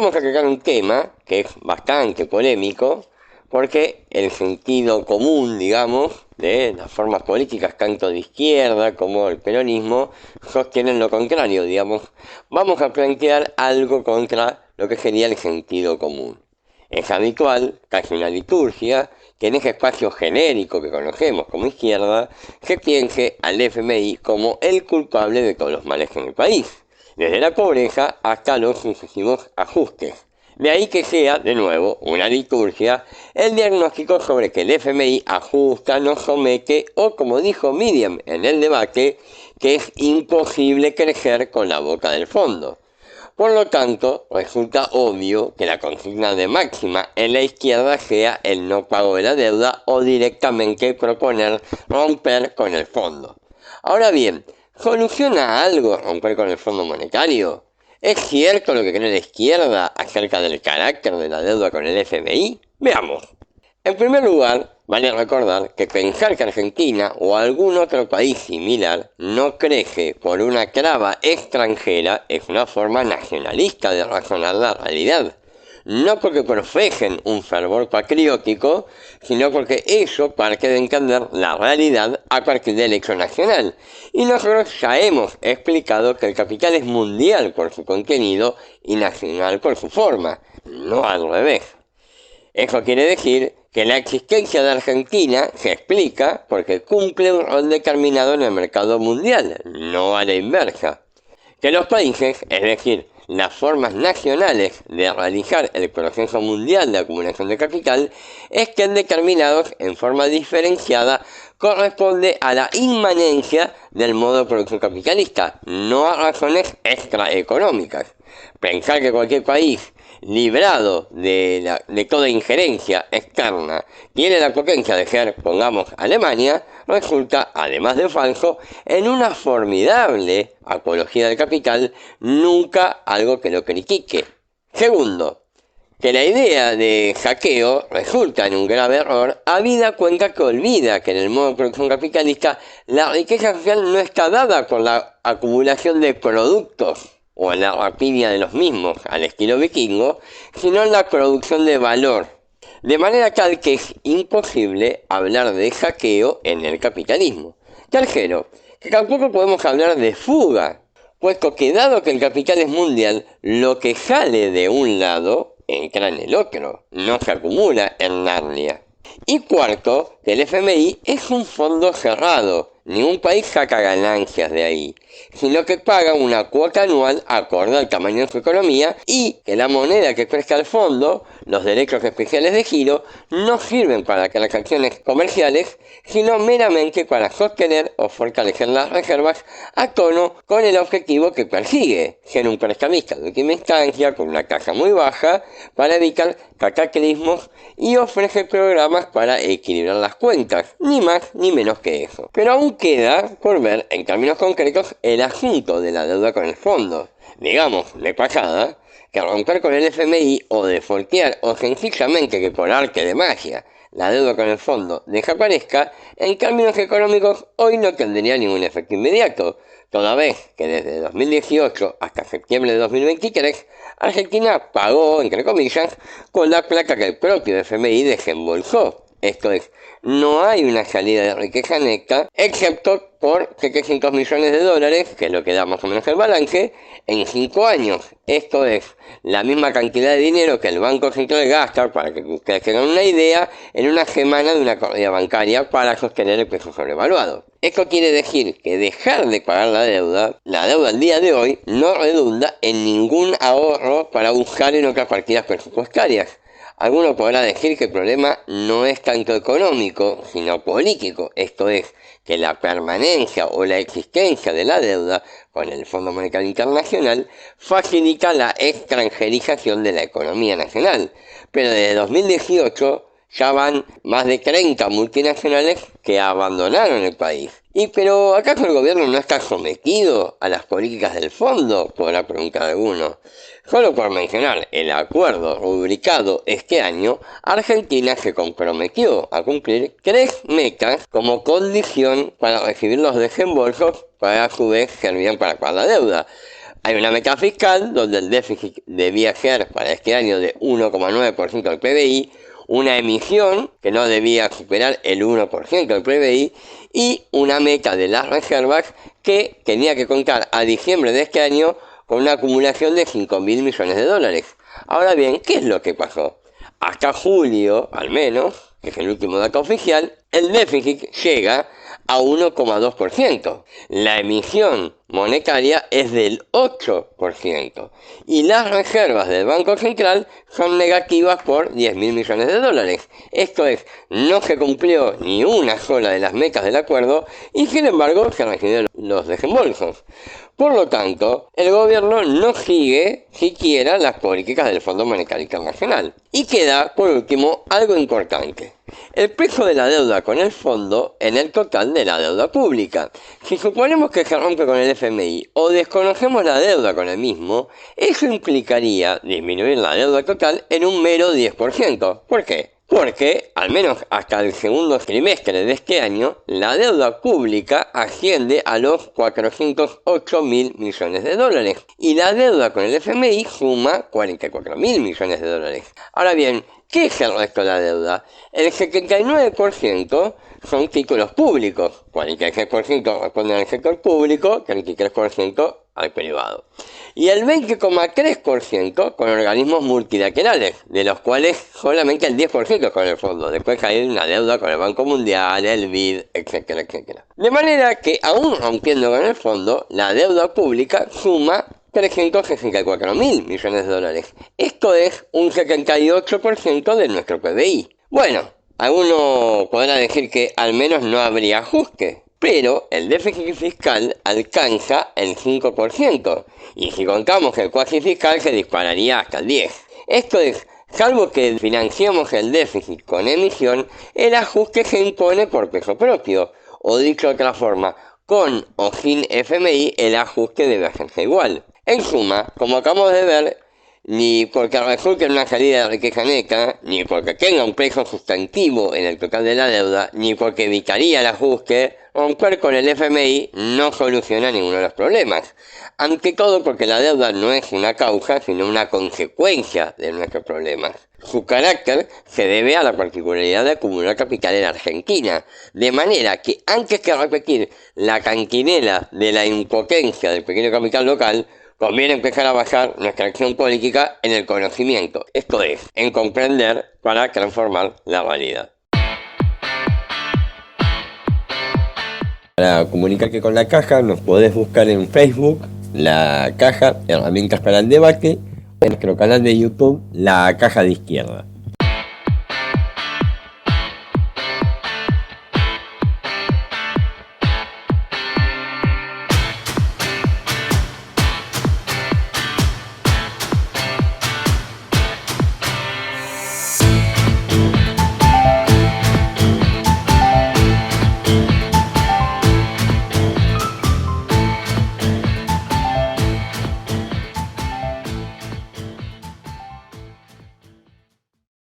vamos a tocar un tema que es bastante polémico, porque el sentido común, digamos, de las formas políticas, tanto de izquierda como el peronismo, sostienen lo contrario, digamos. Vamos a plantear algo contra lo que sería el sentido común. Es habitual, casi una liturgia, que en ese espacio genérico que conocemos como izquierda, se piense al FMI como el culpable de todos los males en el país, desde la pobreza hasta los sucesivos ajustes. De ahí que sea, de nuevo, una liturgia, el diagnóstico sobre que el FMI ajusta, no somete, o como dijo Miriam en el debate, que es imposible crecer con la boca del fondo. Por lo tanto, resulta obvio que la consigna de máxima en la izquierda sea el no pago de la deuda o directamente proponer romper con el fondo. Ahora bien, ¿soluciona algo romper con el Fondo Monetario? ¿Es cierto lo que cree la izquierda acerca del carácter de la deuda con el FMI? Veamos. En primer lugar, vale recordar que pensar que Argentina o algún otro país similar no crece por una traba extranjera es una forma nacionalista de razonar la realidad. No porque profesen un fervor patriótico, sino porque eso parte de entender la realidad a partir del hecho nacional. Y nosotros ya hemos explicado que el capital es mundial por su contenido y nacional por su forma, no al revés. Eso quiere decir que la existencia de Argentina se explica porque cumple un rol determinado en el mercado mundial, no a la inversa. Que los países, es decir, las formas nacionales de realizar el proceso mundial de acumulación de capital, estén determinados en forma diferenciada, corresponde a la inmanencia del modo de producción capitalista, no a razones extraeconómicas. Pensar que cualquier país librado de toda injerencia externa tiene la potencia de ser, pongamos, Alemania, resulta, además de falso, en una formidable apología del capital, nunca algo que lo critique. Segundo, que la idea de saqueo resulta en un grave error, habida cuenta que olvida que en el modo de producción capitalista la riqueza social no está dada por la acumulación de productos o en la rapiña de los mismos al estilo vikingo, sino en la producción de valor. De manera tal que es imposible hablar de saqueo en el capitalismo. Tercero, que tampoco podemos hablar de fuga, puesto que dado que el capital es mundial, lo que sale de un lado entra en el otro, no se acumula en Narnia. Y cuarto, que el FMI es un fondo cerrado, ningún país saca ganancias de ahí, sino que paga una cuota anual acorde al tamaño de su economía y que la moneda que presta el fondo, los derechos especiales de giro, no sirven para transacciones comerciales, sino meramente para sostener o fortalecer las reservas a tono con el objetivo que persigue, ser un prestamista de última instancia con una tasa muy baja para evitar cataclismos y ofrece programas para equilibrar las cuentas, ni más ni menos que eso. Pero aún queda por ver en términos concretos el asunto de la deuda con el fondo. Digamos, de pasada, que romper con el FMI o defaultear o sencillamente que por arte de magia la deuda con el fondo desaparezca, en términos económicos hoy no tendría ningún efecto inmediato, toda vez que desde 2018 hasta septiembre de 2023 Argentina pagó, entre comillas, con la plata que el propio FMI desembolsó. Esto es, no hay una salida de riqueza neta, excepto por 700 millones de dólares, que es lo que da más o menos el balance, en 5 años. Esto es, la misma cantidad de dinero que el Banco Central gasta, para que ustedes tengan una idea, en una semana de una corrida bancaria para sostener el peso sobrevaluado. Esto quiere decir que dejar de pagar la deuda al día de hoy no redunda en ningún ahorro para buscar en otras partidas presupuestarias. Alguno podrá decir que el problema no es tanto económico, sino político, esto es, que la permanencia o la existencia de la deuda con el Fondo Monetario Internacional facilita la extranjerización de la economía nacional. Pero desde 2018 ya van más de 30 multinacionales que abandonaron el país. Pero ¿acaso el gobierno no está sometido a las políticas del fondo? Podrá preguntar alguno. Solo por mencionar el acuerdo rubricado este año, Argentina se comprometió a cumplir 3 metas como condición para recibir los desembolsos para a su vez servían para pagar la deuda. hay una meta fiscal donde el déficit debía ser para este año de 1,9% del PBI, una emisión que no debía superar el 1% del PBI y una meta de las reservas que tenía que contar a diciembre de este año con una acumulación de 5.000 millones de dólares. Ahora bien, ¿qué es lo que pasó? Hasta julio, al menos, que es el último dato oficial, el déficit llega a 1,2%. La emisión monetaria es del 8% y las reservas del Banco Central son negativas por 10.000 millones de dólares. Esto es, no se cumplió ni una sola de las metas del acuerdo y sin embargo se recibieron los desembolsos. Por lo tanto, el gobierno no sigue siquiera las políticas del Fondo Monetario Internacional. Y queda, por último, algo importante. El peso de la deuda con el fondo en el total de la deuda pública. Si suponemos que se rompe con el FMI o desconocemos la deuda con el mismo, eso implicaría disminuir la deuda total en un mero 10%. ¿Por qué? Porque, al menos hasta el segundo trimestre de este año, la deuda pública asciende a los 408.000 millones de dólares y la deuda con el FMI suma 44.000 millones de dólares. Ahora bien, ¿qué es el resto de la deuda? El 79% son títulos públicos, 46% responden al sector público, 33% al privado. Y el 20,3% con organismos multilaterales, de los cuales solamente el 10% con el fondo. Después hay una deuda con el Banco Mundial, el BID, etcétera, etcétera. De manera que, aún rompiendo con el fondo, la deuda pública suma 364.000 millones de dólares. Esto es un 78% de nuestro PBI. Bueno, alguno podrá decir que al menos no habría ajuste, pero el déficit fiscal alcanza el 5%, y si contamos el cuasi fiscal se dispararía hasta el 10%. Esto es, salvo que financiemos el déficit con emisión, el ajuste se impone por peso propio, o dicho de otra forma, con o sin FMI el ajuste debe hacerse igual. En suma, como acabamos de ver, ni porque resulte en una salida de riqueza neta, ni porque tenga un peso sustantivo en el total de la deuda, ni porque evitaría el ajuste, romper con el FMI no soluciona ninguno de los problemas. Ante todo porque la deuda no es una causa, sino una consecuencia de nuestros problemas. Su carácter se debe a la particularidad de acumular capital en Argentina, de manera que antes que repetir la cantinela de la impotencia del pequeño capital local, conviene empezar a basar nuestra acción política en el conocimiento, esto es, en comprender para transformar la realidad. Para comunicarte con la Caja nos podés buscar en Facebook, La Caja, Herramientas para el Debate, en nuestro canal de YouTube, La Caja de Izquierda.